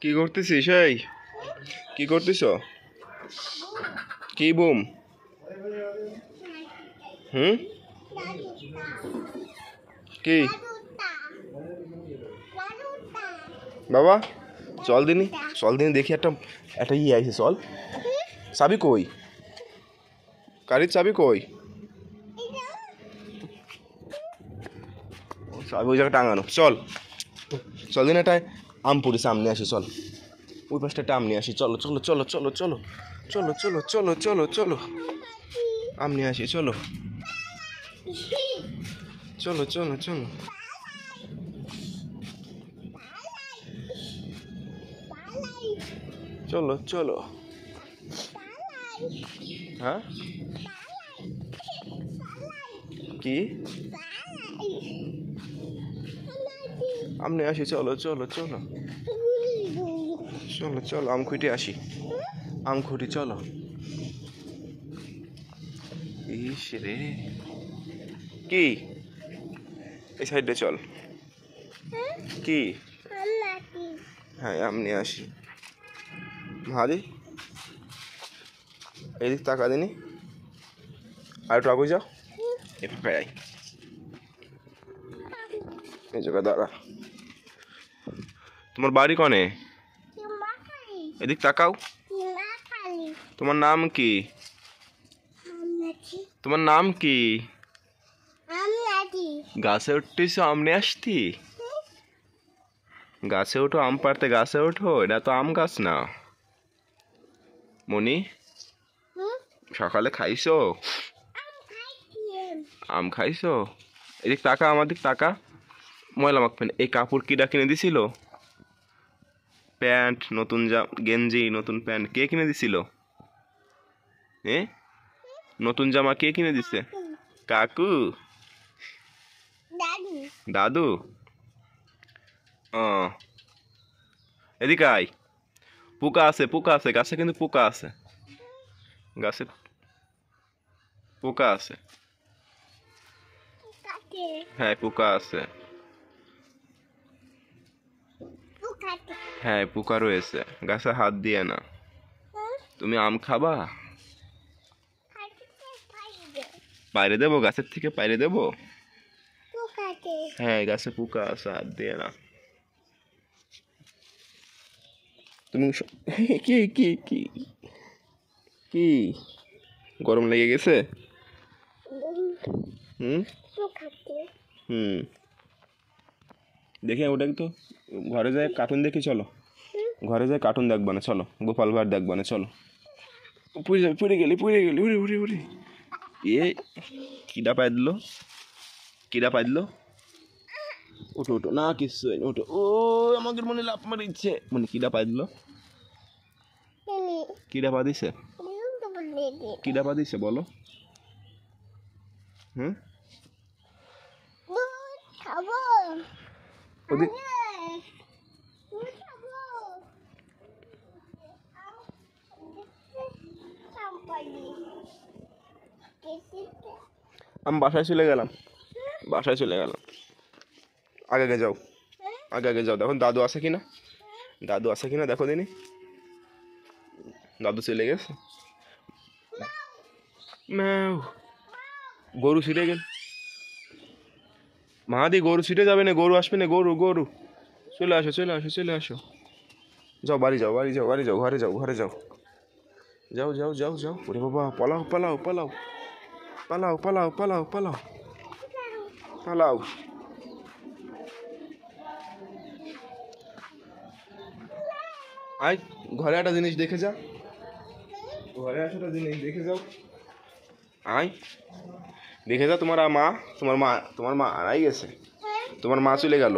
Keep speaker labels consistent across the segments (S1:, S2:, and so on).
S1: কি করতেছিস? এই কি করতেছ? কি বুম? হুম, কি বাবা? চল দিনি, চল দিনি দেখি একটা একটা আইছে। চল, চাবি কই? গাড়ির চাবি কই? চাবি ওই জায়গায় টাঙানো। চল চল দিন, একটা আম পড়েছে, আম নিয়ে আসি। চল ওই পাশটা একটা আম নিয়ে আসি। চলো চলো চলো চলো চলো চলো চলো চলো চলো চলো আম নিয়ে আসি। চলো চলো চলো চলো চলো চলো। হ্যাঁ, কি আম নিয়ে আসি? চলো চলো চলো চলো চলো আম খুঁটে আসি। আম খুঁটি, চলো। ইস রে, কি এই সাইডে চল। কি? হ্যাঁ, আম নিয়ে আসি। ভাদি এদিক তাকা দিনি, আর একটু আগে যাও। এ ফাঁকায় আয়, এই জায়গায় দাঁড়া। তোমার বাড়ি কনে? এদিক তাকাও। তোমার নাম কি? তোমার নাম কি? গাছে উঠতেছ আম নিয়ে আসতি? গাছে ওঠো, আম পাড়তে গাছে ওঠো? এটা তো আম গাছ না মনি। সকালে খাইছো? আম খাইছো? এদিক তাকা, আমার দিক তাকা। ময়লা মাখবেন। এই কাপড় কিটা কিনে দিছিল? প্যান্ট নতুন, গেঞ্জি নতুন, প্যান্ট কে কিনে দিছিল? নতুন জামা কে কিনে দিছে? কাকু? দাদু? ও, এদিকে আয়। পোকা আছে, পোকা আছে গাছে, কিন্তু পোকা আছে গাছে, পোকা আছে। হ্যাঁ, পোকা আছে। হ্যাঁ, পোকা রয়েছে গাছে, হাত দিয়ে না। তুমি আম খাবা? বাইরে দেবো, গাছের থেকে বাইরে দেবো। হ্যাঁ, গাছে পোকা আছে, হাত দিয়ে না। তুমি কি কি কি কি গরম লেগে গেছে? হুম হুম, দেখি ওটা তো ঘরে যায় কার্টুন দেখি। চলো ঘরে যায় কার্টুন দেখবা না, চলো গোপাল ভাঁড় দেখবা না। চলো, পুড়ে যাবে, পুড়ে গেলি, পুড়ে গেলি, উড়ি উড়ি উড়ি। এ কিডা পাই দিল, কিডা পাই দিল। ওঠো ওঠো, না কিছু ওঠো। ও আমাকে মনে লাভ মারিচ্ছে, মানে কিডা পাই দিল। কিডা পা দিছে? কিডা পা দিছে বলো? হুম, ওদিক আমি বাসায় চলে গেলাম, বাসায় চলে গেলাম। আগে আগে যাও, আগে আগে যাও। দেখো দাদু আছে কিনা, দাদু আছে কিনা দেখো দিনি। দাদু চলে গেছে। ম্যাও, গরু ছিটে গেল। মাহাদি গরু ছিটে যাবে না, গরু আসবে না, গরু গরু। চলে আসো চলে আসো চলে আসো। যাও বাড়ি যাও, বাড়ি যাও, বাড়ি যাও, ঘরে যাও, ঘরে যাও। যাও যাও যাও যাও। ওরে বাবা, পালাও পালাও পালাও পালাও পালাও পালাও পালাও পালাও। আয়, ঘরে একটা জিনিস দেখে যা, ঘরে একটা জিনিস দেখে যাও। আয় দেখে যা। তোমার মা, তোমার মা, তোমার মা আড়াই গেছে। তোমার মা চলে গেল,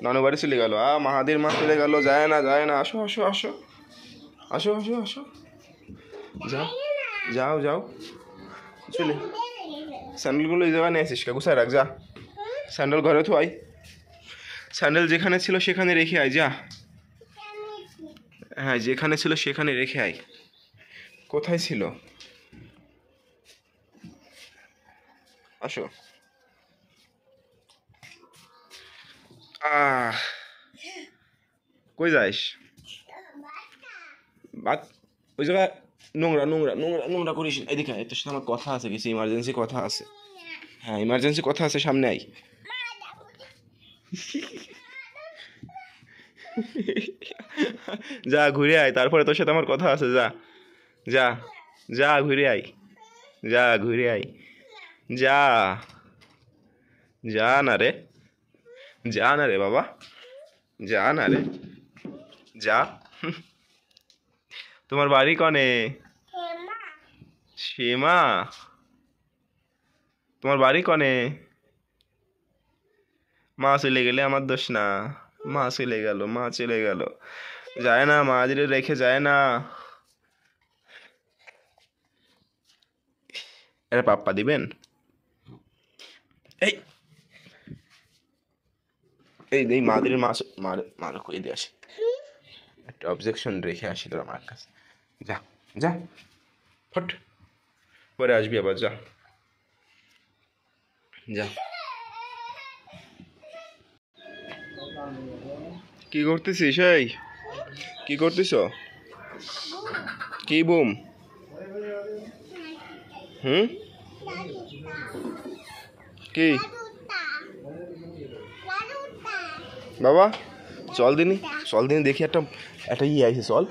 S1: নানু বাড়ি চলে গেল। মাহাদির মা চলে গেল, যায় না যায় না। আসো আসো আসো আসো আসো আসো। যাও যাও যাও চলে। স্যান্ডেলগুলো এই জায়গায় নিয়ে আসিস, গুছায় রাখ। যা, স্যান্ডেল ঘরে তো আয়। স্যান্ডেল যেখানে ছিল সেখানে রেখে আয়, যা। হ্যাঁ, যেখানে ছিল সেখানে রেখে আয়। কোথায় ছিল? আসো। আহ কই যাস? বাত ওই জায়গায় নোংরা নোংরা নোংরা নোংরা করিস না। এদিকে তোর সাথে আমার কথা আছে, কিছু ইমার্জেন্সি কথা আছে। হ্যাঁ ইমার্জেন্সি কথা আছে, সামনে আই। যা ঘুরে আয়, তারপরে তোর সাথে আমার কথা আছে। যা যা যা ঘুরে আয়, যা ঘুরে আয়, যা যা না রে, যা না রে বাবা, যা না রে, যা। তোমার বাড়ি কনে? সীমা, তোমার বাড়ি কনে? মা চলে গেলে আমার দোষ না, মা চলে গেল, মা চলে গেল, যায় না, মা দিলে রেখে যায় না। এটা পাপ্পা দিবেন? এই এই এই মাদের মাছ মার কই দিয়ে আসি, একটা অবজেকশন রেখে আসি তোর আমার কাছে। যা যা ফট, পরে আসবি আবার। যা যা। কি করতেছিস? এই কি করতেছ? কি বুম? হুম কি বাবা? চল দিনি, চল দিনি, দেখি একটা একটা ইয়ে আইছে। চল।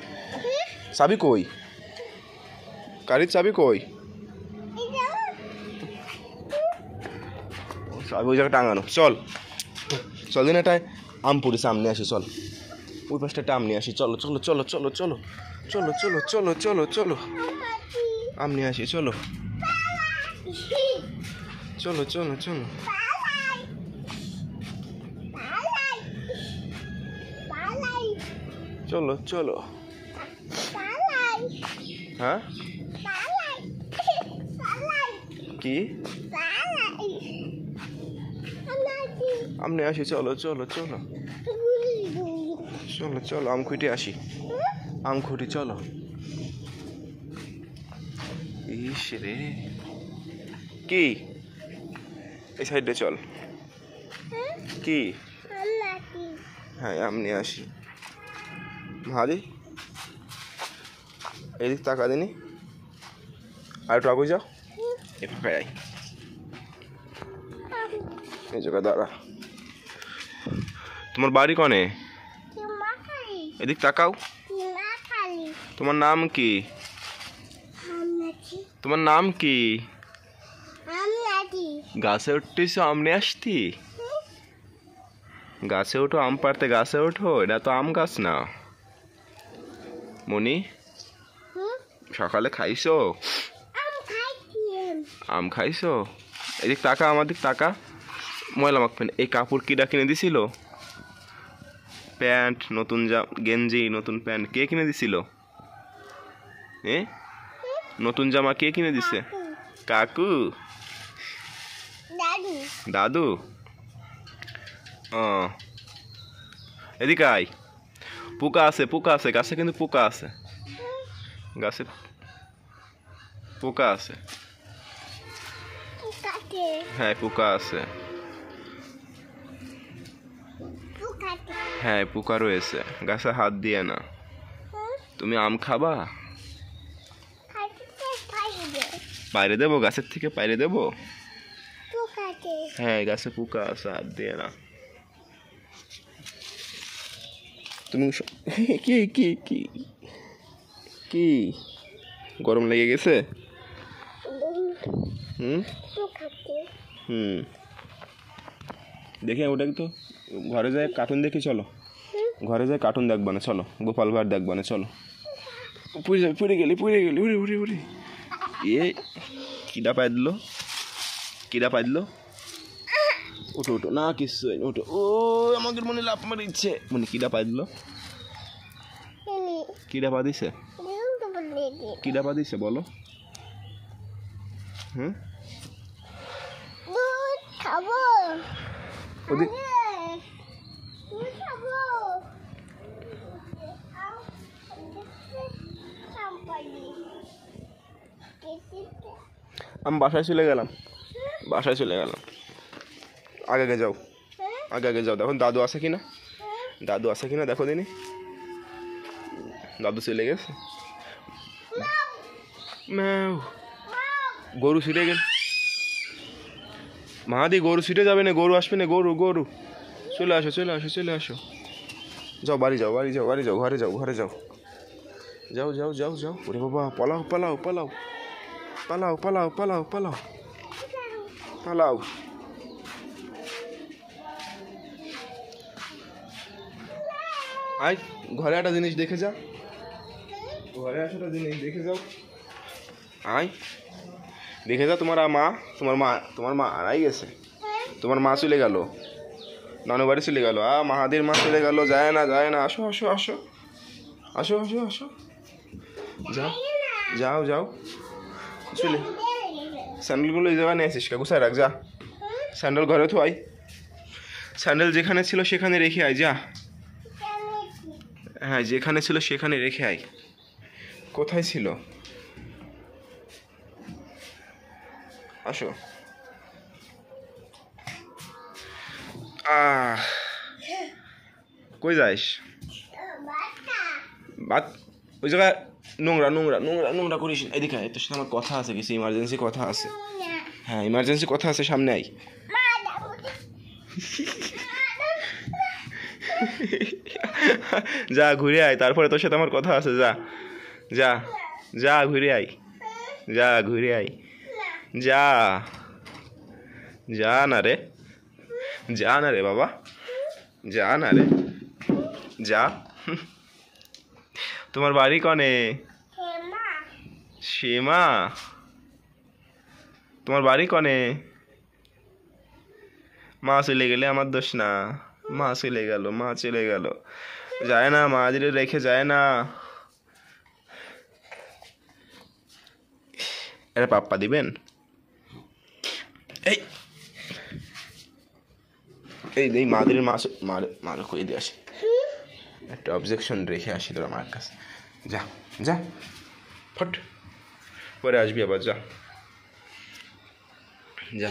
S1: চাবি কই? গাড়ির চাবি কই? চাবি ওই জায়গায় টাঙানো। চল চল দিন, এটাই আমপুরি সামনে আসি। চল ওই পাশটা একটা আম নিয়ে আসি। চলো চলো চলো চলো চলো চলো চলো চলো চলো চলো আম নিয়ে আসি। চলো চলো চলো চলো। চলো চলো। হ্যাঁ কি আম নিয়ে আসি? চলো চলো চলো চলো চলো আম খুঁটে আসি, আম খুঁটি। চলো। ইস রে, কি এই সাইডে চল। কি? হ্যাঁ আম নিয়ে আসি। ভাদি এদিক তাকা দিনি, আর একটু আগে যাও। এ ফাঁকায় আয়, এই জায়গায় দাঁড়া। তোমার বাড়ি কনে? এদিক তাকাও। তোমার নাম কি? তোমার নাম কি? গাছে উঠতেছ আম নিয়ে আসতি? গাছে ওঠো, আম পাড়তে গাছে ওঠো, এটা তো আম গাছ না। মনি সকালে খাইছো? আম খাইছো? এদিক তাকা, আমার দিক তাকা। ময়লা মাখবেন। এই কাপড় কিটা কিনে দিছিল? প্যান্ট নতুন, গেঞ্জি নতুন, প্যান্ট কে কিনে দিছিল? নতুন জামা কে কিনে দিছে? কাকু? দাদু? ও এদিকে আয়। পোকা আছে, পোকা আছে গাছে, কিন্তু পোকা আছে গাছে, পোকা আছে। হ্যাঁ পোকা আছে, হ্যাঁ পোকা রয়েছে গাছে, হাত দিয়ে না। তুমি আম খাবা? বাইরে দেবো, গাছের থেকে বাইরে দেবো? হ্যাঁ গাছে পোকা আছে, হাত দিয়ে না। তুমি কি কি কি কি গরম লেগে গেছে? দেখে ওটা তো ঘরে যায় কার্টুন দেখি। চলো ঘরে যায় কার্টুন দেখবা না, চলো গোপাল ভাঁড় দেখবা না। চলো পুড়ে যাবে, পুড়ে গেলি, পুড়ে গেলি, উড়ে উড়ে উড়ে। এ কিডা পাই দিল, কিডা পাই দিল। ওঠো ওঠো না, কিছু ওঠো। ও আমাদের মনে লাভ মার ইচ্ছে। মনে কিডা পাই দিল, কিডা পা দিছে, কিডা পা দিছে বলো? হুম ওদিক আমি বাসায় চলে গেলাম, বাসায় চলে গেলাম। আগে আগে যাও, আগে আগে যাও। দেখো দাদু আছে কিনা, দাদু আছে কিনা দেখো দিনি। দাদু চলে গেছে। ম্যাও গরু ছুটে গেল। মাহাদি গরু ছুটে যাবে না, গরু আসবে না, গরু গরু চলে আসো চলে আসো চলে আসো। যাও বাড়ি যাও বাড়ি যাও বাড়ি যাও, ঘরে যাও ঘরে যাও, যাও যাও যাও যাও। ওরে বাবা পালাও পালাও পালাও পালাও পালাও পালাও পালাও পালাও। আয় ঘরে একটা জিনিস দেখে যা, ঘরে একটা জিনিস দেখে যাও। আয় দেখে যা, তোমার মা হারাই গেছে। তোমার মা চলে গেল, নানু বাড়ি চলে গেল। মাহাদির মা চলে গেল, যায় না যায় না। আসো আসো আসো আসো আসো আসো, যাও যাও যাও চলে। স্যান্ডেলগুলো এই জায়গায় নিয়ে আসিস, গুছায় রাখ যা। স্যান্ডেল ঘরে তো আয়, স্যান্ডেল যেখানে ছিল সেখানে রেখে আয় যা। হ্যাঁ যেখানে ছিল সেখানে রেখে আয়। কোথায় ছিল? আসো। কই যাইস? ওই জায়গায় নোংরা নোংরা নোংরা নোংরা করিস। এদিকে আয়, তোর সাথে আমার কথা আছে, কিছু ইমার্জেন্সি কথা আছে। হ্যাঁ ইমার্জেন্সি কথা আছে, সামনে আয়। যা ঘুরে আয়, তারপরে তোর সাথে আমার কথা আছে। যা যা যা ঘুরে আয়, যা ঘুরে আয়, যা যা না রে, যা না রে বাবা, যা না রে, যা। তোমার বাড়ি কনে? সীমা, তোমার বাড়ি কনে? মা চলে গেলে আমার দোষ না, মা চলে গেল, মা চলে গেল, যায় না, মা দিলে রেখে যায় না। এটা পাপ্পা দিবেন? এই এই মাদির মার কই দিয়ে আসি, একটা অবজেকশন রেখে আসি তোর আমার কাছে। যা যা ফট, পরে আসবি আবার, যা যা।